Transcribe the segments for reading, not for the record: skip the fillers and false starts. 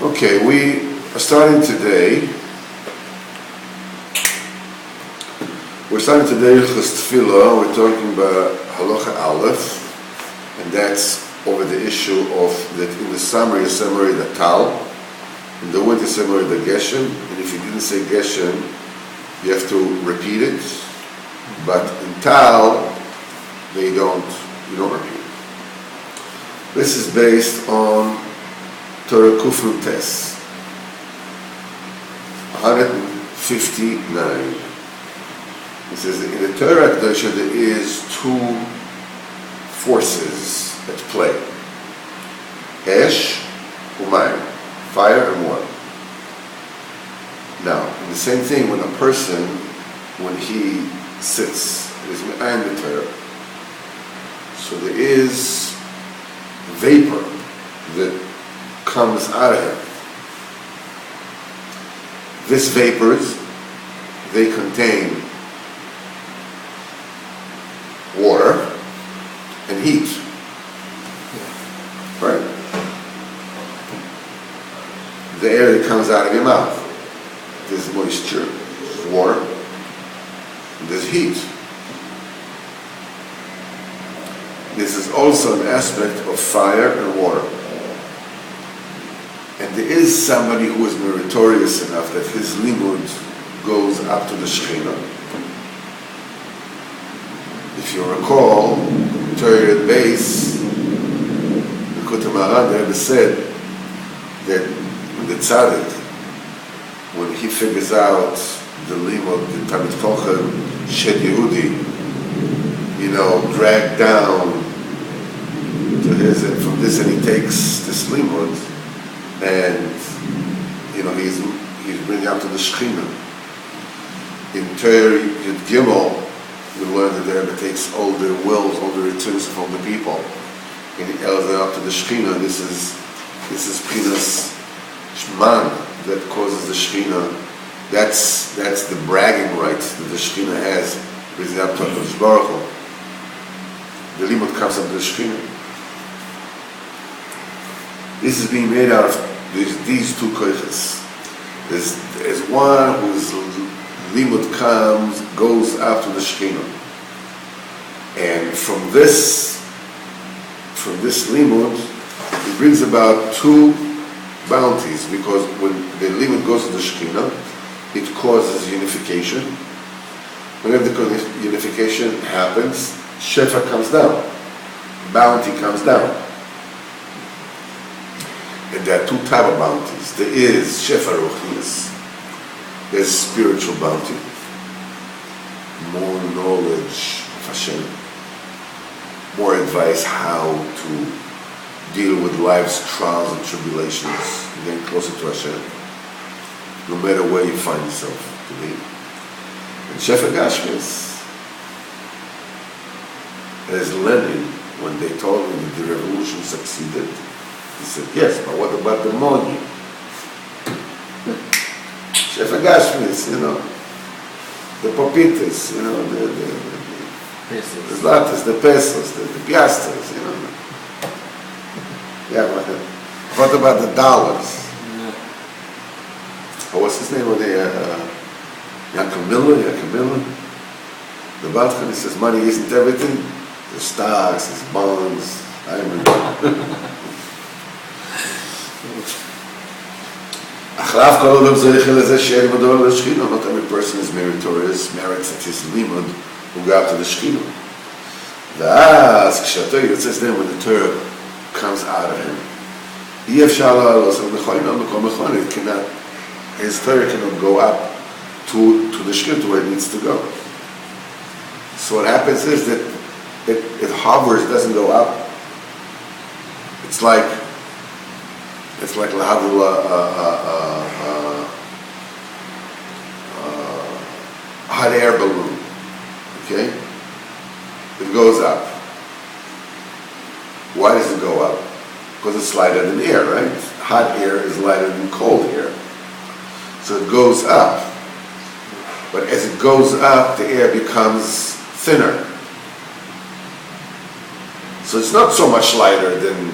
Okay, we are starting today. We're starting today with Tefila. We're talking about Halacha Aleph, and that's over the issue of that in the summer you summary the Tal, in the winter summary the Geshem, and if you didn't say Geshem, you have to repeat it. But in Tal, you don't repeat it. This is based on Torah Kufru Tes 159. It says that in the Torah Kedusha there is two forces at play: Esh Umayim, fire and water. Now, the same thing when a person, when he sits, is behind the Torah. So there is vapor that comes out of him. These vapors, they contain water and heat. Right? The air that comes out of your mouth. There's moisture, there's water, and there's heat. This is also an aspect of fire and water. And there is somebody who is meritorious enough that his limud goes up to the Shekhinah. If you recall, Torah base, Likutei the Rebbe said that when the tzaddik, when he figures out the limud, the Talmid Chacham, Shed Yehudi, dragged down to his, and from this, and he takes this limud, and he's bringing up to the Shekhinah. In Torah Yud Gimel, we learn that the Rebbe takes all the wills, all the returns from the people, and he elves them up to the Shekhinah. This is Pchinas Shman that causes the Shekhinah. That's the bragging rights that the Shekhinah has, raising up to HaKadosh Baruch Hu. The limud comes up to the Shekhinah. This is being made out of these two koiches. There's one whose limud goes up to the Shekhinah, and from this limud, it brings about two bounties, because when the limud goes to the Shekhinah, it causes unification. Whenever the unification happens, Shefa comes down, bounty comes down. And there are two types of bounties. There is Shefa Ruchnius. There's spiritual bounty, more knowledge of Hashem, more advice how to deal with life's trials and tribulations, getting closer to Hashem, no matter where you find yourself to be. And Shefa Gashmis, as Lenin, when they told him that the revolution succeeded, he said, yes, but what about the money? Shefa Gashmis, the papitas, the zlatas, the pesos, the piastres, Yeah, but what about the dollars? Oh, what's his name over there? Yaakov Miller? The Balkan, he says money isn't everything. There's stocks, there's bonds, I remember. Not every person is meritorious, merits that his limud will go up to the Shekhinah. It says then when the Torah comes out of him, his Torah cannot go up to the Shekhinah where it needs to go. So what happens is that it hovers, it doesn't go up. It's like lahavu hot air balloon. Okay, it goes up. Why does it go up? Because it's lighter than air, right? Hot air is lighter than cold air, so it goes up. But as it goes up, the air becomes thinner. So it's not so much lighter than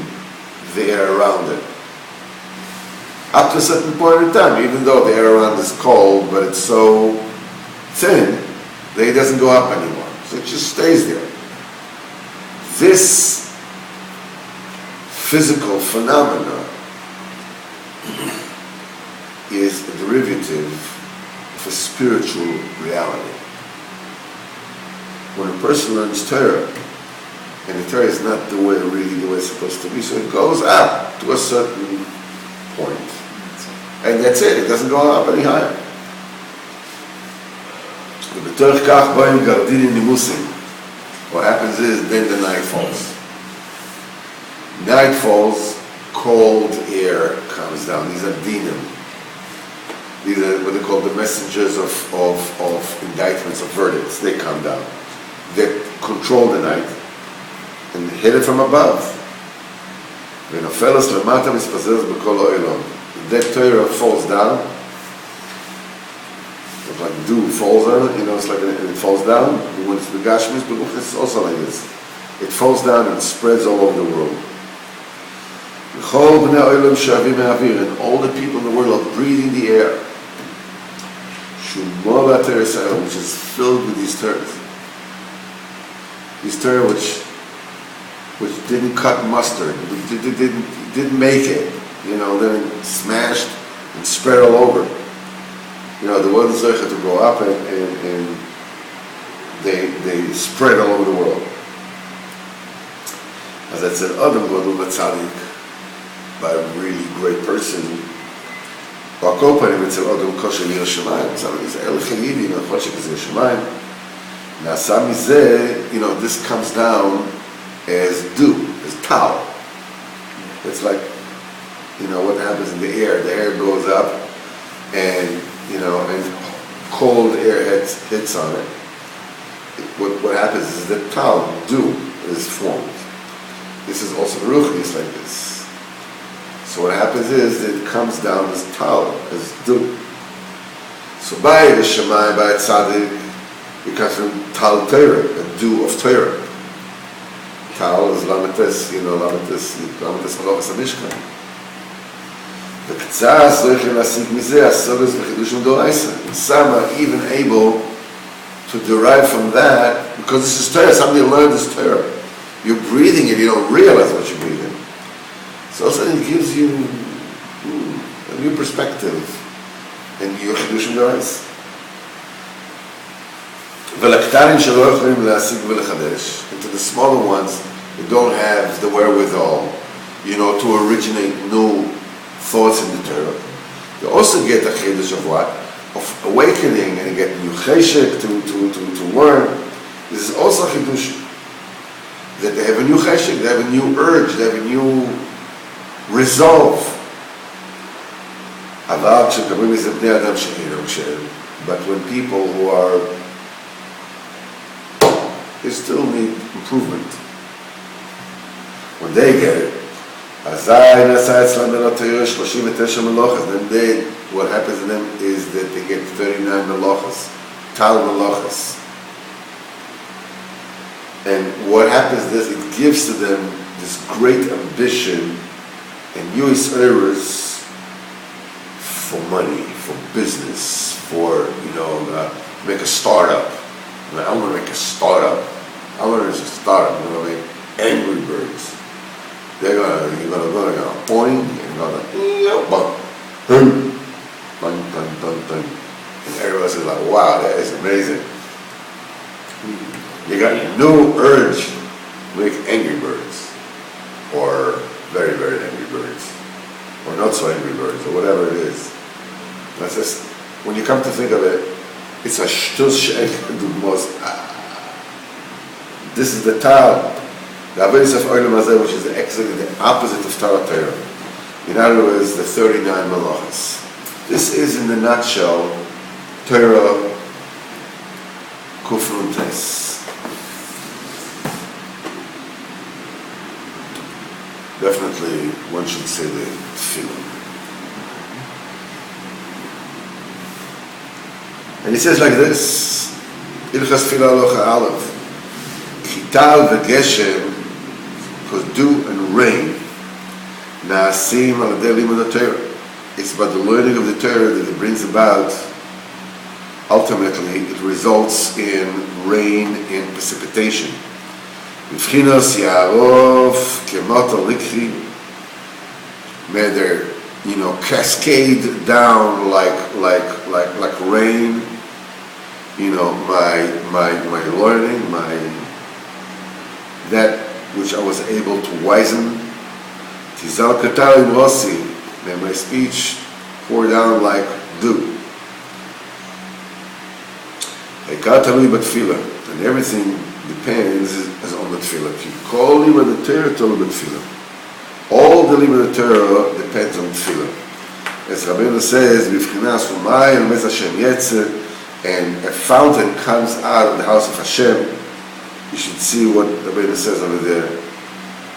the air around it. up to a certain point in time, even though the air around is cold, but it's so thin that it doesn't go up anymore. So it just stays there. This physical phenomena is a derivative of a spiritual reality. When a person learns Torah, and the Torah is not the way it's supposed to be, so it goes up to a certain point. And that's it doesn't go up any higher. What happens is, then the night falls. Night falls, cold air comes down. These are dinim. These are what they call the messengers of indictments, of verdicts. They come down. They control the night and hit it from above. That Torah falls down. It's like dew falls on it, it's like it falls down. When it's begashmis, it's also like this. It falls down and spreads all over the world. And all the people in the world are breathing the air, which is filled with these Torahs. These Torah which didn't cut mustard, didn't make it, then smashed and spread all over. The word is to go up and they spread all over the world. As I said, Adam Godel Vatzadik, by a really great person, it's Adam Kosher Lir Shemayim. Somebody says, El Chayidi, Chosher Lir Shemayim. Nasa mizeh, this comes down as dew, as tau. It's like, what happens in the air. The air goes up, and and cold air hits on it. What happens is that tau, dew, is formed. This is also ruchnis like this. So what happens is that it comes down as tau, as dew. So by the Shemai, by Tzaddik, it comes from tal Torah, a dew of Torah. Tal is lamites, lamites malachas hamishkan. The K'tzas zoichen lasik mizeh asogas v'chidushim doraisa. And some are even able to derive from that, because this is Torah. Somebody learned this Torah. You're breathing it, you don't realize what you're breathing. So also it gives you a new perspective in your chidushim doraisa. And to the smaller ones who don't have the wherewithal, to originate new thoughts in the Torah, they also get a chiddush of what? Of awakening, and get new cheshek to learn. This is also a chiddush, that they have a new cheshek, they have a new urge, they have a new resolve. But when people who are, they still need improvement. When they get it, then what happens to them is that they get 39 melachas, tal melachas. And what happens is it gives to them this great ambition and US errors for money, for business, for, make a startup. I want to make a startup. I want to make a startup. I'm going to make Angry Birds. You're gonna point, and gonna bang, and everyone says like, wow, that is amazing. You got no urge to make Angry Birds, or very, very angry birds, or not so angry birds, or whatever it is. That's just, when you come to think of it, it's a shtus she'ek dugmos. This is the Tal, the Avedis of Olam Hazeh, which is the opposite of Torah. In other words, the 39 Malachas. This is, in a nutshell, Torah Kufrun Tes. Definitely, one should say the Tefila. And he says like this, Ilchas Tefila Alocha Aleph, Chital v'geshem, because dew and rain, na'asim al yedei limud haTorah. it's about the learning of the Torah that it brings about. Ultimately, it results in rain and precipitation. B'fchinos Ya'arov Kemoto Likutei, may there, cascade down like rain. My learning, that which I was able to wisen. Tizal Katari Rossi, may my speech pour down like dew. And everything depends on the Tefila. All the Limud Torah depends on Tefila. As Rabbeinu says, and a fountain comes out of the house of Hashem. You should see what Rabbeinu says over there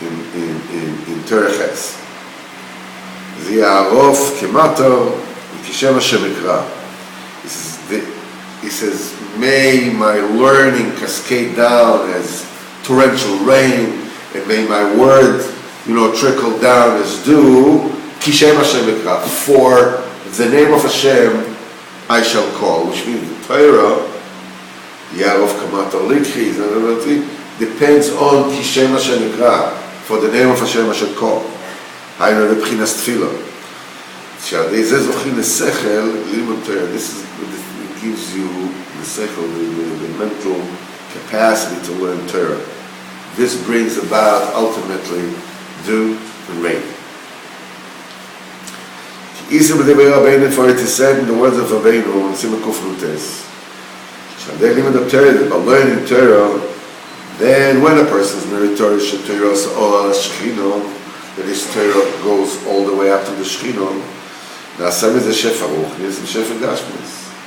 in Torah Ches. He says, may my learning cascade down as torrential rain, and may my word, trickle down as dew. Kishem Hashem Mikra. For the name of Hashem I shall call, which means the Torah, Yarov Kamato Likutei, depends on Kishem Hashem Mikra. For the name of Hashem I shall call. Hayno lebchinas Tefila. This gives you the sechel, the mental capacity to learn Torah. This brings about ultimately dew and rain. For it is said in the words of Rabbeinu in Simon Kuf Nutes, by learning Torah, then when a person is meritorious to Torah or Shechino, that his Torah goes all the way up to the Shechino,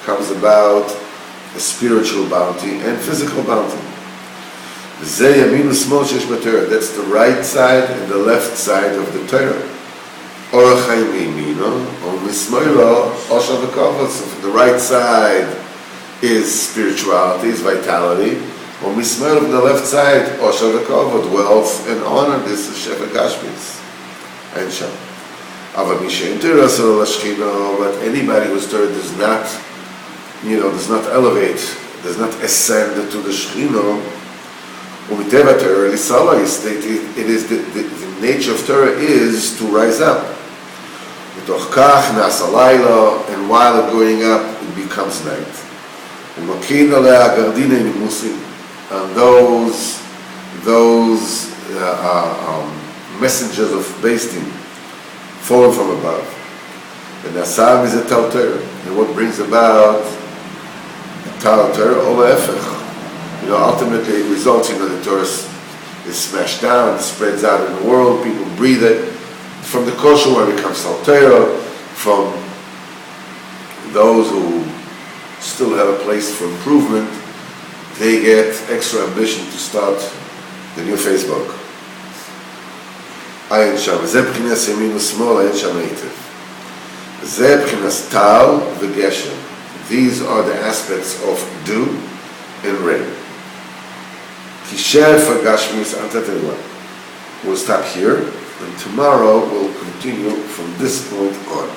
comes about a spiritual bounty and physical bounty. That's the right side and the left side of the Torah. So the right side is spirituality, is vitality. On the left side, wealth and honor. This is Shefa Gashmis and Sham. But anybody whose Torah does not elevate, does not ascend to the Shechino, it is the nature of Torah is to rise up. And while it's going up, it becomes night. And those messengers of Beistin fallen from above. And Asam is a Tal Torah. And what brings about a Tal Torah? Ultimately it results in the Torah is smashed down, spreads out in the world, people breathe it. From the kosher one becomes Tal Torah. From those who still have a place for improvement, they get extra ambition to start the new Facebook. Ayin Sham. Zeh b'chinas yamin u'smol, ayin Sham eitiv. Zeh b'chinas tal v'geshem. These are the aspects of dew and rain. Kisher for Gashmis Antatela. We'll stop here, and tomorrow we'll continue from this point on.